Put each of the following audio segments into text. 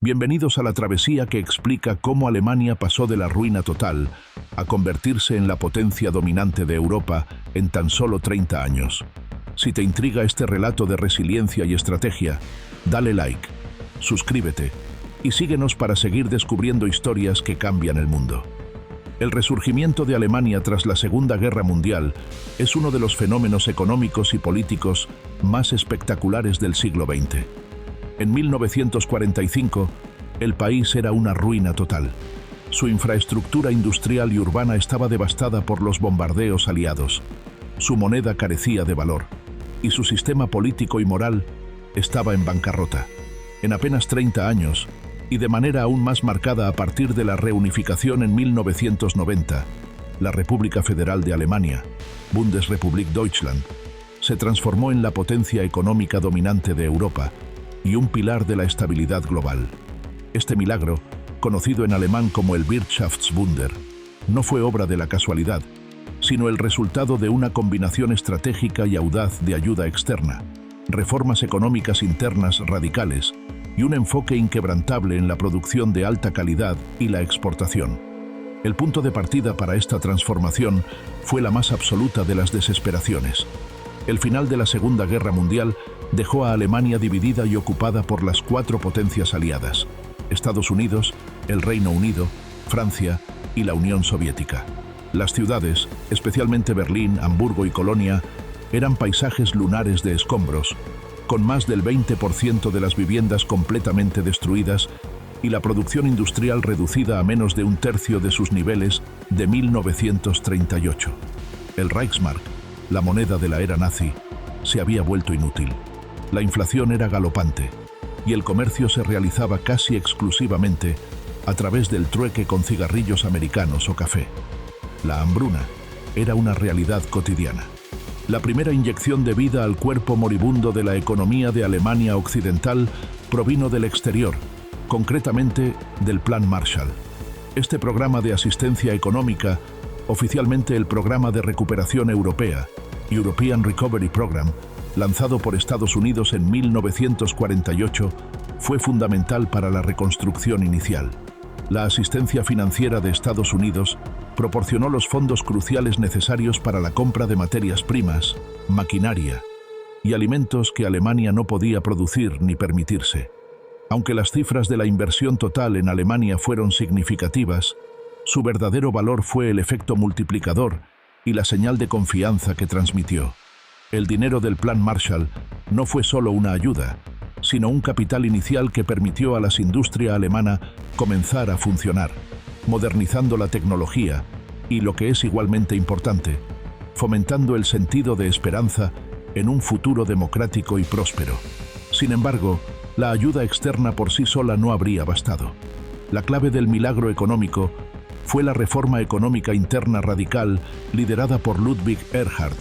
Bienvenidos a la travesía que explica cómo Alemania pasó de la ruina total a convertirse en la potencia dominante de Europa en tan solo 30 años. Si te intriga este relato de resiliencia y estrategia, dale like, suscríbete y síguenos para seguir descubriendo historias que cambian el mundo. El resurgimiento de Alemania tras la Segunda Guerra Mundial es uno de los fenómenos económicos y políticos más espectaculares del siglo XX. En 1945, el país era una ruina total. Su infraestructura industrial y urbana estaba devastada por los bombardeos aliados. Su moneda carecía de valor y su sistema político y moral estaba en bancarrota. En apenas 30 años, y de manera aún más marcada a partir de la reunificación en 1990, la República Federal de Alemania, Bundesrepublik Deutschland, se transformó en la potencia económica dominante de Europa y un pilar de la estabilidad global. Este milagro, conocido en alemán como el Wirtschaftswunder, no fue obra de la casualidad, sino el resultado de una combinación estratégica y audaz de ayuda externa, reformas económicas internas radicales y un enfoque inquebrantable en la producción de alta calidad y la exportación. El punto de partida para esta transformación fue la más absoluta de las desesperaciones. El final de la Segunda Guerra Mundial dejó a Alemania dividida y ocupada por las 4 potencias aliadas: Estados Unidos, el Reino Unido, Francia y la Unión Soviética. Las ciudades, especialmente Berlín, Hamburgo y Colonia, eran paisajes lunares de escombros, con más del 20% de las viviendas completamente destruidas y la producción industrial reducida a menos de un tercio de sus niveles de 1938. El Reichsmark, la moneda de la era nazi, se había vuelto inútil. La inflación era galopante y el comercio se realizaba casi exclusivamente a través del trueque con cigarrillos americanos o café. La hambruna era una realidad cotidiana. La primera inyección de vida al cuerpo moribundo de la economía de Alemania Occidental provino del exterior, concretamente del Plan Marshall. Este programa de asistencia económica, oficialmente el Programa de Recuperación Europea, European Recovery Program, lanzado por Estados Unidos en 1948, fue fundamental para la reconstrucción inicial. La asistencia financiera de Estados Unidos proporcionó los fondos cruciales necesarios para la compra de materias primas, maquinaria y alimentos que Alemania no podía producir ni permitirse. Aunque las cifras de la inversión total en Alemania fueron significativas, su verdadero valor fue el efecto multiplicador y la señal de confianza que transmitió. El dinero del Plan Marshall no fue solo una ayuda, sino un capital inicial que permitió a la industria alemana comenzar a funcionar, modernizando la tecnología y, lo que es igualmente importante, fomentando el sentido de esperanza en un futuro democrático y próspero. Sin embargo, la ayuda externa por sí sola no habría bastado. La clave del milagro económico fue la reforma económica interna radical liderada por Ludwig Erhard,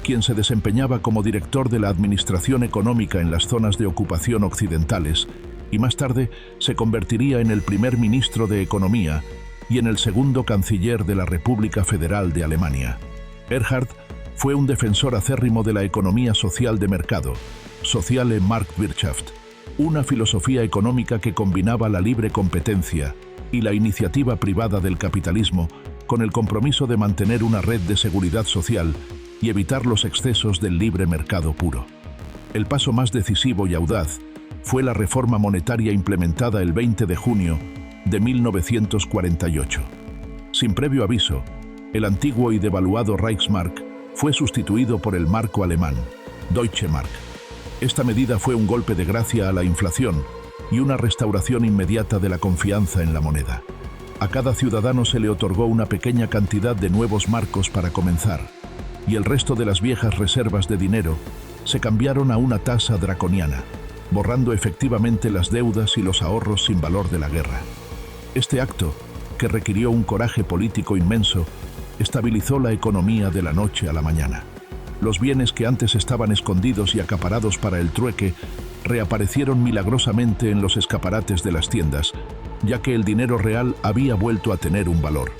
quien se desempeñaba como director de la Administración Económica en las zonas de ocupación occidentales y más tarde se convertiría en el primer ministro de Economía y en el segundo canciller de la República Federal de Alemania. Erhard fue un defensor acérrimo de la economía social de mercado, Soziale Marktwirtschaft, una filosofía económica que combinaba la libre competencia y la iniciativa privada del capitalismo con el compromiso de mantener una red de seguridad social y evitar los excesos del libre mercado puro. El paso más decisivo y audaz fue la reforma monetaria implementada el 20 de junio de 1948. Sin previo aviso, el antiguo y devaluado Reichsmark fue sustituido por el marco alemán, Deutsche Mark. Esta medida fue un golpe de gracia a la inflación y una restauración inmediata de la confianza en la moneda. A cada ciudadano se le otorgó una pequeña cantidad de nuevos marcos para comenzar, y el resto de las viejas reservas de dinero se cambiaron a una tasa draconiana, borrando efectivamente las deudas y los ahorros sin valor de la guerra. Este acto, que requirió un coraje político inmenso, estabilizó la economía de la noche a la mañana. Los bienes que antes estaban escondidos y acaparados para el trueque reaparecieron milagrosamente en los escaparates de las tiendas, ya que el dinero real había vuelto a tener un valor.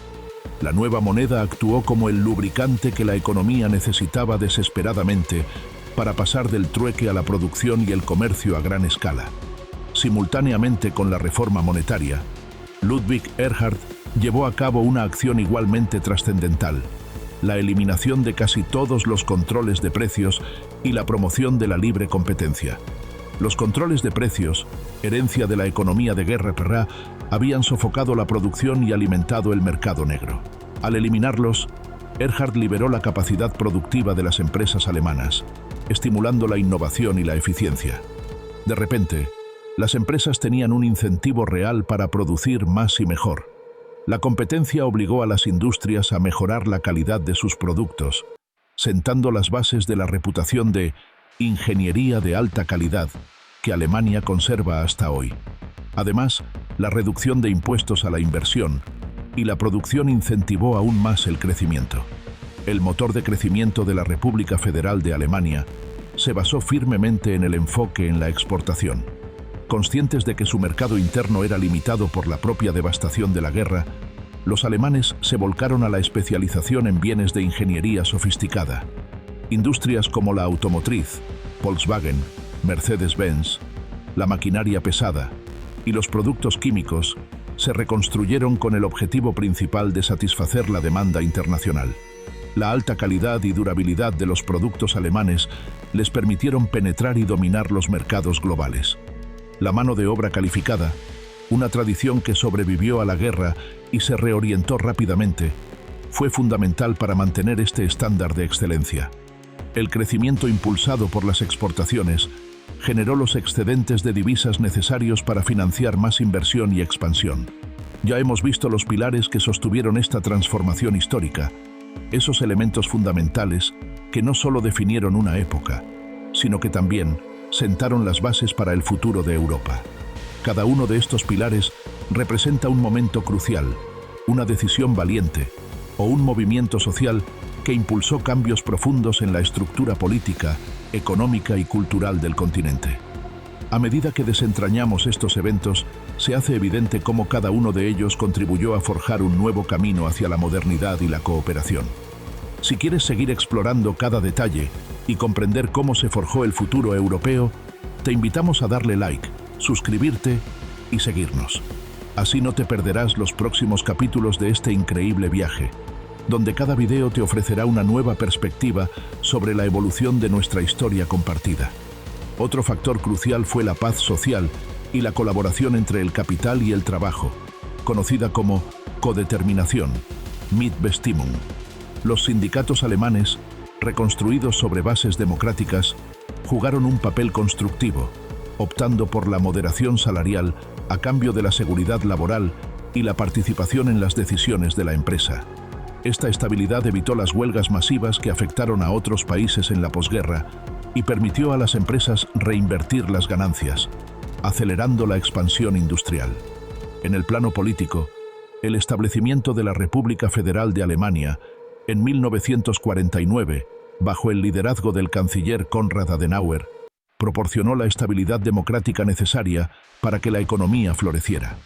La nueva moneda actuó como el lubricante que la economía necesitaba desesperadamente para pasar del trueque a la producción y el comercio a gran escala. Simultáneamente con la reforma monetaria, Ludwig Erhard llevó a cabo una acción igualmente trascendental: la eliminación de casi todos los controles de precios y la promoción de la libre competencia. Los controles de precios, herencia de la economía de guerra, habían sofocado la producción y alimentado el mercado negro. Al eliminarlos, Erhard liberó la capacidad productiva de las empresas alemanas, estimulando la innovación y la eficiencia. De repente, las empresas tenían un incentivo real para producir más y mejor. La competencia obligó a las industrias a mejorar la calidad de sus productos, sentando las bases de la reputación de ingeniería de alta calidad que Alemania conserva hasta hoy. Además, la reducción de impuestos a la inversión y la producción incentivó aún más el crecimiento. El motor de crecimiento de la República Federal de Alemania se basó firmemente en el enfoque en la exportación. Conscientes de que su mercado interno era limitado por la propia devastación de la guerra, los alemanes se volcaron a la especialización en bienes de ingeniería sofisticada. Industrias como la automotriz, Volkswagen, Mercedes-Benz, la maquinaria pesada y los productos químicos se reconstruyeron con el objetivo principal de satisfacer la demanda internacional. La alta calidad y durabilidad de los productos alemanes les permitieron penetrar y dominar los mercados globales. La mano de obra calificada, una tradición que sobrevivió a la guerra y se reorientó rápidamente, fue fundamental para mantener este estándar de excelencia. El crecimiento impulsado por las exportaciones generó los excedentes de divisas necesarios para financiar más inversión y expansión. Ya hemos visto los pilares que sostuvieron esta transformación histórica, esos elementos fundamentales que no solo definieron una época, sino que también sentaron las bases para el futuro de Europa. Cada uno de estos pilares representa un momento crucial, una decisión valiente o un movimiento social que impulsó cambios profundos en la estructura política, económica y cultural del continente. A medida que desentrañamos estos eventos, se hace evidente cómo cada uno de ellos contribuyó a forjar un nuevo camino hacia la modernidad y la cooperación. Si quieres seguir explorando cada detalle y comprender cómo se forjó el futuro europeo, te invitamos a darle like, suscribirte y seguirnos. Así no te perderás los próximos capítulos de este increíble viaje, donde cada video te ofrecerá una nueva perspectiva sobre la evolución de nuestra historia compartida. Otro factor crucial fue la paz social y la colaboración entre el capital y el trabajo, conocida como codeterminación, Mitbestimmung. Los sindicatos alemanes, reconstruidos sobre bases democráticas, jugaron un papel constructivo, optando por la moderación salarial a cambio de la seguridad laboral y la participación en las decisiones de la empresa. Esta estabilidad evitó las huelgas masivas que afectaron a otros países en la posguerra y permitió a las empresas reinvertir las ganancias, acelerando la expansión industrial. En el plano político, el establecimiento de la República Federal de Alemania en 1949, bajo el liderazgo del canciller Konrad Adenauer, proporcionó la estabilidad democrática necesaria para que la economía floreciera.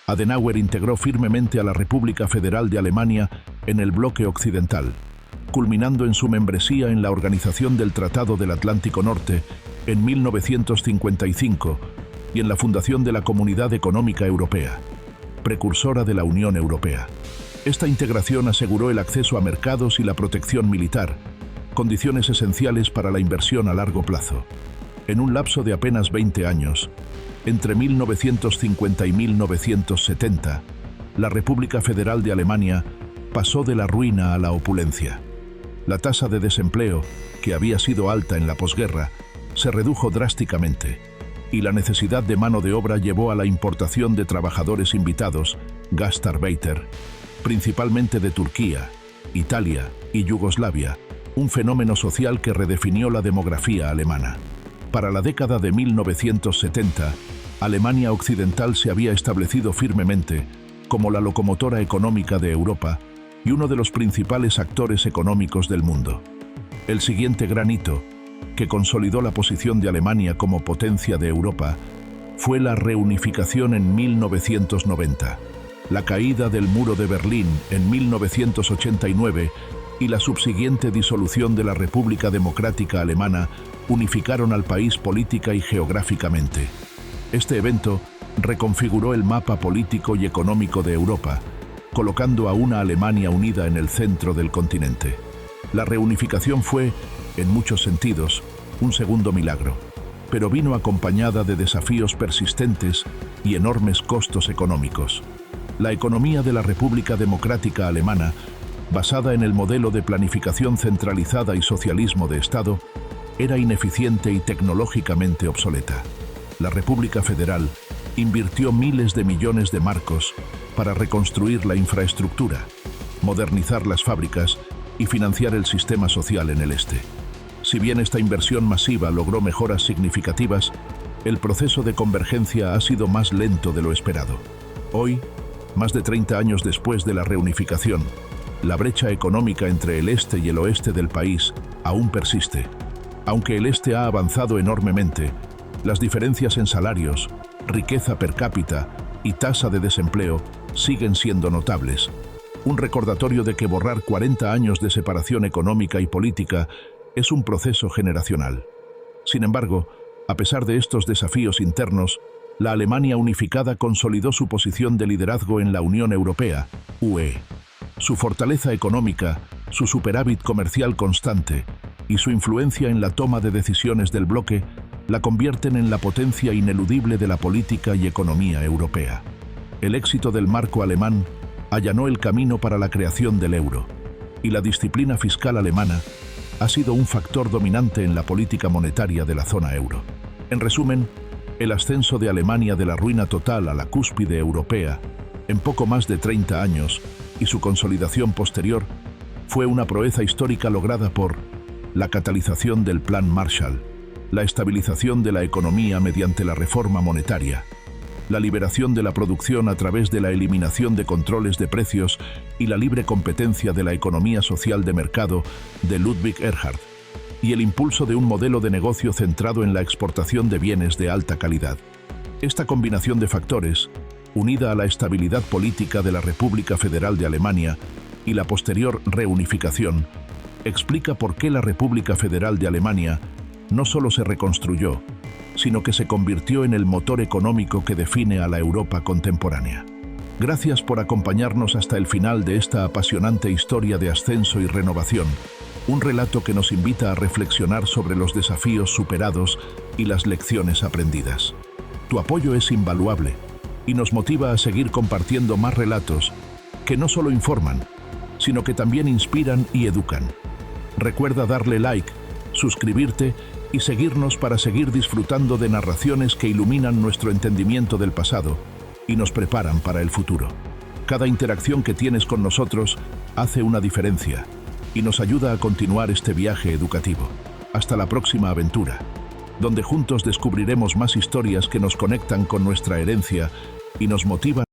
Adenauer integró firmemente a la República Federal de Alemania en el bloque occidental, culminando en su membresía en la Organización del Tratado del Atlántico Norte en 1955 y en la fundación de la Comunidad Económica Europea, precursora de la Unión Europea. Esta integración aseguró el acceso a mercados y la protección militar, condiciones esenciales para la inversión a largo plazo. En un lapso de apenas 20 años, entre 1950 y 1970, la República Federal de Alemania pasó de la ruina a la opulencia. La tasa de desempleo, que había sido alta en la posguerra, se redujo drásticamente, y la necesidad de mano de obra llevó a la importación de trabajadores invitados, Gastarbeiter, principalmente de Turquía, Italia y Yugoslavia, un fenómeno social que redefinió la demografía alemana. Para la década de 1970, Alemania Occidental se había establecido firmemente como la locomotora económica de Europa y uno de los principales actores económicos del mundo. El siguiente gran hito, que consolidó la posición de Alemania como potencia de Europa, fue la reunificación en 1990, la caída del Muro de Berlín en 1989 y la subsiguiente disolución de la República Democrática Alemana unificaron al país política y geográficamente. Este evento reconfiguró el mapa político y económico de Europa, colocando a una Alemania unida en el centro del continente. La reunificación fue, en muchos sentidos, un segundo milagro, pero vino acompañada de desafíos persistentes y enormes costos económicos. La economía de la República Democrática Alemana, basada en el modelo de planificación centralizada y socialismo de Estado, era ineficiente y tecnológicamente obsoleta. La República Federal invirtió miles de millones de marcos para reconstruir la infraestructura, modernizar las fábricas y financiar el sistema social en el este. Si bien esta inversión masiva logró mejoras significativas, el proceso de convergencia ha sido más lento de lo esperado. Hoy, más de 30 años después de la reunificación, la brecha económica entre el este y el oeste del país aún persiste. Aunque el este ha avanzado enormemente, las diferencias en salarios, riqueza per cápita y tasa de desempleo siguen siendo notables. Un recordatorio de que borrar 40 años de separación económica y política es un proceso generacional. Sin embargo, a pesar de estos desafíos internos, la Alemania unificada consolidó su posición de liderazgo en la Unión Europea, UE. Su fortaleza económica, su superávit comercial constante y su influencia en la toma de decisiones del bloque la convierten en la potencia ineludible de la política y economía europea. El éxito del marco alemán allanó el camino para la creación del euro, y la disciplina fiscal alemana ha sido un factor dominante en la política monetaria de la zona euro. En resumen, el ascenso de Alemania de la ruina total a la cúspide europea en poco más de 30 años y su consolidación posterior fue una proeza histórica lograda por la catalización del Plan Marshall, la estabilización de la economía mediante la reforma monetaria, la liberación de la producción a través de la eliminación de controles de precios y la libre competencia de la economía social de mercado de Ludwig Erhard, y el impulso de un modelo de negocio centrado en la exportación de bienes de alta calidad. Esta combinación de factores, unida a la estabilidad política de la República Federal de Alemania y la posterior reunificación, explica por qué la República Federal de Alemania no solo se reconstruyó, sino que se convirtió en el motor económico que define a la Europa contemporánea. Gracias por acompañarnos hasta el final de esta apasionante historia de ascenso y renovación, un relato que nos invita a reflexionar sobre los desafíos superados y las lecciones aprendidas. Tu apoyo es invaluable y nos motiva a seguir compartiendo más relatos que no solo informan, sino que también inspiran y educan. Recuerda darle like, suscribirte y seguirnos para seguir disfrutando de narraciones que iluminan nuestro entendimiento del pasado y nos preparan para el futuro. Cada interacción que tienes con nosotros hace una diferencia y nos ayuda a continuar este viaje educativo. Hasta la próxima aventura, donde juntos descubriremos más historias que nos conectan con nuestra herencia y nos motivan